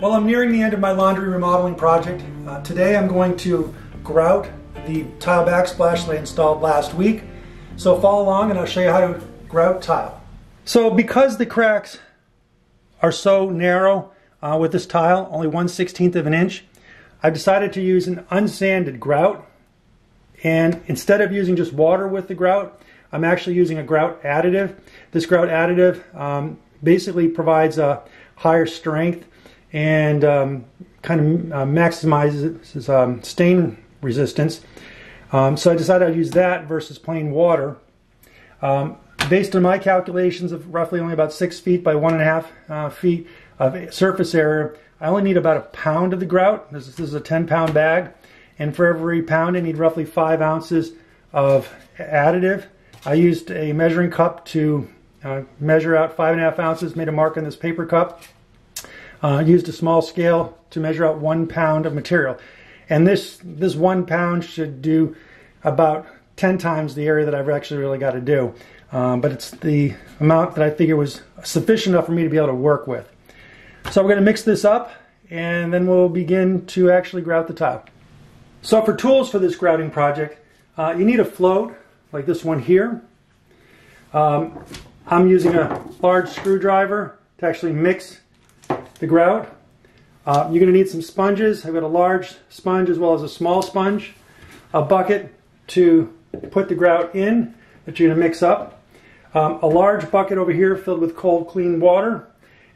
Well, I'm nearing the end of my laundry remodeling project. Today I'm going to grout the tile backsplash that I installed last week. So follow along and I'll show you how to grout tile. So because the cracks are so narrow with this tile, only 1/16 of an inch, I've decided to use an unsanded grout. And instead of using just water with the grout, I'm actually using a grout additive. This grout additive basically provides a higher strength and kind of maximizes stain resistance. So I decided I'd use that versus plain water. Based on my calculations of roughly only about 6 feet by 1.5 feet of surface area, I only need about 1 pound of the grout. This is a 10-pound bag. And for every pound, I need roughly 5 ounces of additive. I used a measuring cup to measure out 5.5 ounces, made a mark on this paper cup. Used a small scale to measure out 1 pound of material. And this 1 pound should do about 10 times the area that I've actually really got to do. But it's the amount that I figure was sufficient enough for me to be able to work with. So we're going to mix this up and then we'll begin to actually grout the tile. So for tools for this grouting project, you need a float like this one here. I'm using a large screwdriver to actually mix the grout. You're going to need some sponges. I've got a large sponge as well as a small sponge. A bucket to put the grout in that you're going to mix up. A large bucket over here filled with cold, clean water.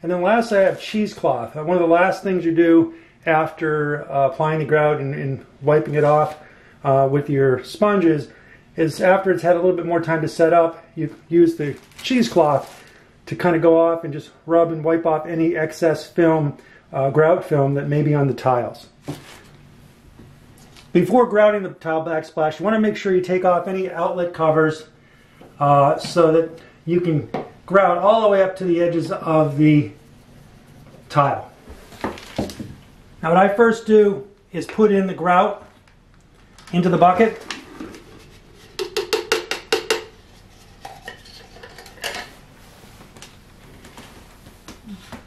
And then lastly, I have cheesecloth. One of the last things you do after applying the grout and wiping it off with your sponges is after it's had a little bit more time to set up, you use the cheesecloth to kind of go off and just rub and wipe off any excess film, grout film that may be on the tiles. Before grouting the tile backsplash, you want to make sure you take off any outlet covers so that you can grout all the way up to the edges of the tile. Now what I first do is put in the grout into the bucket.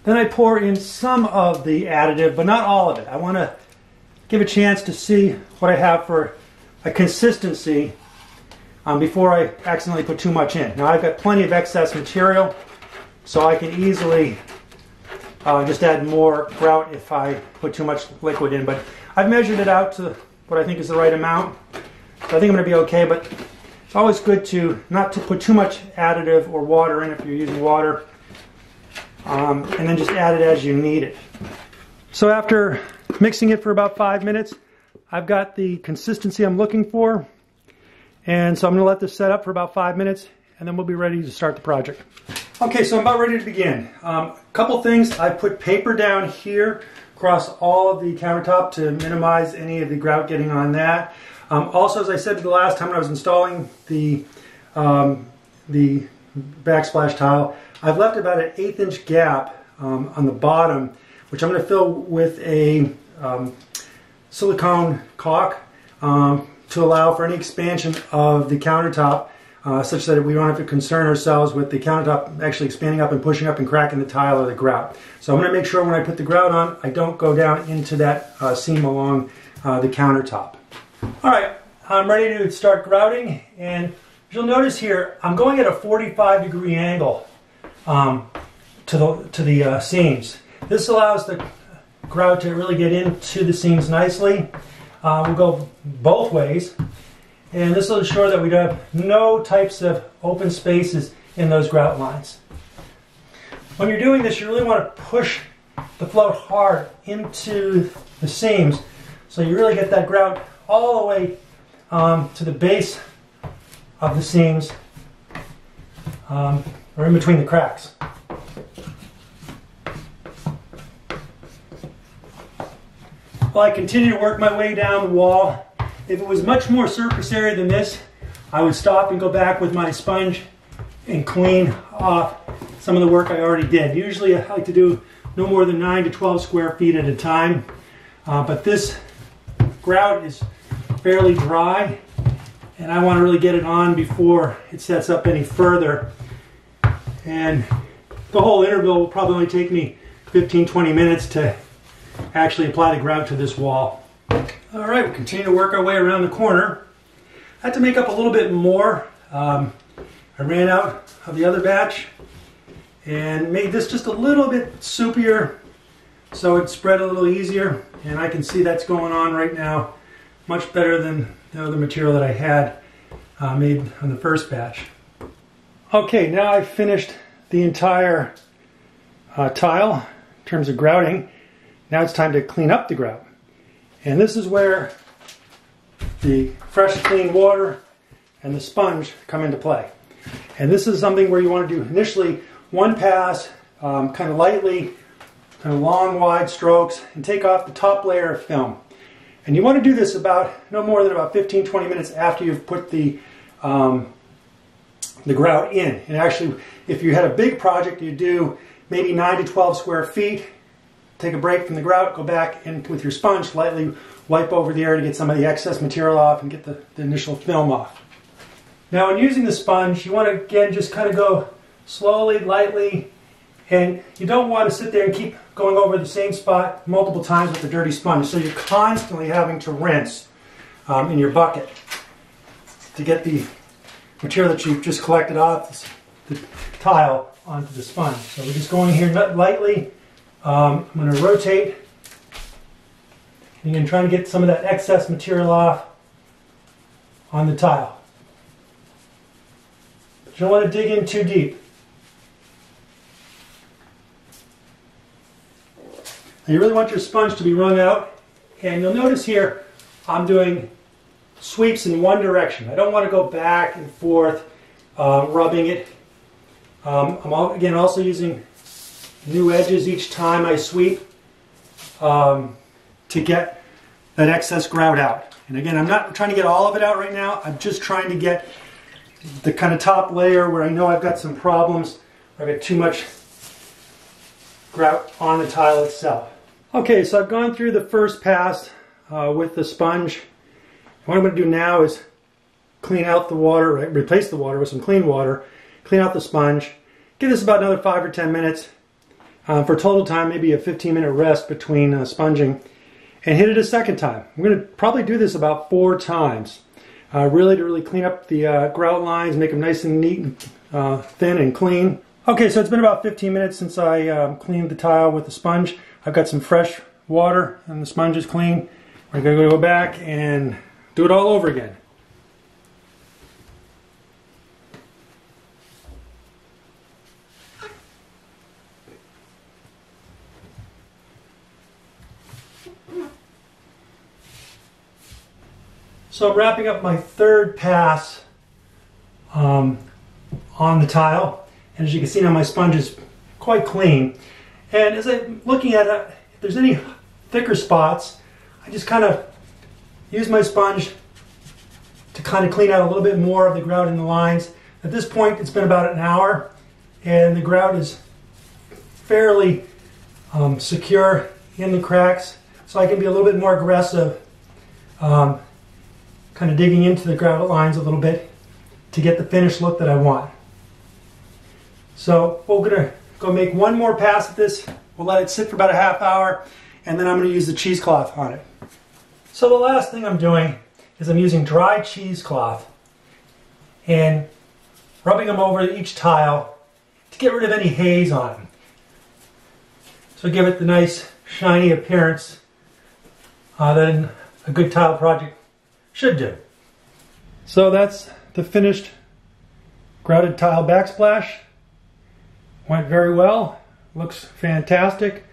Then I pour in some of the additive, but not all of it. I want to give a chance to see what I have for a consistency before I accidentally put too much in. Now I've got plenty of excess material, so I can easily just add more grout if I put too much liquid in. But I've measured it out to what I think is the right amount. So I think I'm going to be okay, but it's always good to not to put too much additive or water in if you're using water. And then just add it as you need it. So after mixing it for about 5 minutes, I've got the consistency I'm looking for. And so I'm going to let this set up for about 5 minutes and then we'll be ready to start the project. Okay, so I'm about ready to begin. A couple things. I put paper down here across all of the countertop to minimize any of the grout getting on that. Also, as I said the last time when I was installing the backsplash tile, I've left about an 1/8 inch gap on the bottom, which I'm going to fill with a silicone caulk to allow for any expansion of the countertop, such that we don't have to concern ourselves with the countertop actually expanding up and pushing up and cracking the tile or the grout. So I'm going to make sure when I put the grout on, I don't go down into that seam along the countertop. Alright, I'm ready to start grouting, and as you'll notice here, I'm going at a 45-degree angle to the seams. This allows the grout to really get into the seams nicely. We'll go both ways, and this will ensure that we have no types of open spaces in those grout lines. When you're doing this, you really want to push the float hard into the seams so you really get that grout all the way to the base of the seams or in between the cracks. While I continue to work my way down the wall, if it was much more surface area than this, I would stop and go back with my sponge and clean off some of the work I already did. Usually I like to do no more than 9 to 12 square feet at a time, but this grout is fairly dry and I want to really get it on before it sets up any further. And the whole interval will probably only take me 15-20 minutes to actually apply the grout to this wall. All right, we'll continue to work our way around the corner. I had to make up a little bit more. I ran out of the other batch and made this just a little bit soupier so it spread a little easier, and I can see that's going on right now much better than the other material that I had made on the first batch. Okay, now I've finished the entire tile in terms of grouting. Now it's time to clean up the grout. And this is where the fresh clean water and the sponge come into play. And this is something where you want to do initially one pass, kind of lightly, kind of long wide strokes, and take off the top layer of film. And you want to do this about no more than about 15-20 minutes after you've put the grout in. And actually, if you had a big project, you do maybe 9 to 12 square feet, take a break from the grout, go back and with your sponge lightly wipe over the area to get some of the excess material off and get the initial film off. Now, when using the sponge, you want to again just kind of go slowly, lightly, and you don't want to sit there and keep going over the same spot multiple times with the dirty sponge. So you're constantly having to rinse in your bucket to get the material that you've just collected off the tile onto the sponge. So we're just going here lightly. I'm going to rotate. And again, trying to get some of that excess material off on the tile. But you don't want to dig in too deep. Now you really want your sponge to be wrung out. And you'll notice here I'm doing sweeps in one direction. I don't want to go back and forth rubbing it. I'm again also using new edges each time I sweep to get that excess grout out. And again, I'm not trying to get all of it out right now. I'm just trying to get the kind of top layer where I know I've got some problems. I've got too much grout on the tile itself. Okay, so I've gone through the first pass with the sponge. What I'm going to do now is clean out the water, replace the water with some clean water, clean out the sponge, give this about another 5 or 10 minutes for total time, maybe a 15-minute rest between sponging, and hit it a second time. I'm going to probably do this about 4 times, really to really clean up the grout lines, make them nice and neat and thin and clean. Okay, so it's been about 15 minutes since I cleaned the tile with the sponge. I've got some fresh water and the sponge is clean. We're going to go back and do it all over again. So I'm wrapping up my third pass on the tile, and as you can see now my sponge is quite clean. And as I'm looking at it, if there's any thicker spots, I just kind of use my sponge to kind of clean out a little bit more of the grout in the lines. At this point it's been about an hour and the grout is fairly secure in the cracks, so I can be a little bit more aggressive kind of digging into the grout lines a little bit to get the finished look that I want. So we're going to go make one more pass at this. We'll let it sit for about a half hour, and then I'm going to use the cheesecloth on it. So the last thing I'm doing is I'm using dry cheesecloth and rubbing them over each tile to get rid of any haze on them. So give it the nice shiny appearance that a good tile project should do. So that's the finished grouted tile backsplash. Went very well, looks fantastic.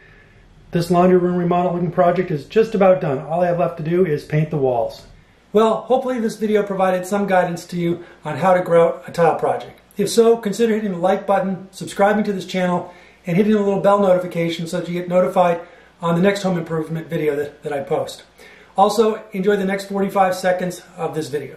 This laundry room remodeling project is just about done. All I have left to do is paint the walls. Well, hopefully this video provided some guidance to you on how to grout a tile project. If so, consider hitting the like button, subscribing to this channel, and hitting the little bell notification so that you get notified on the next home improvement video that I post. Also, enjoy the next 45 seconds of this video.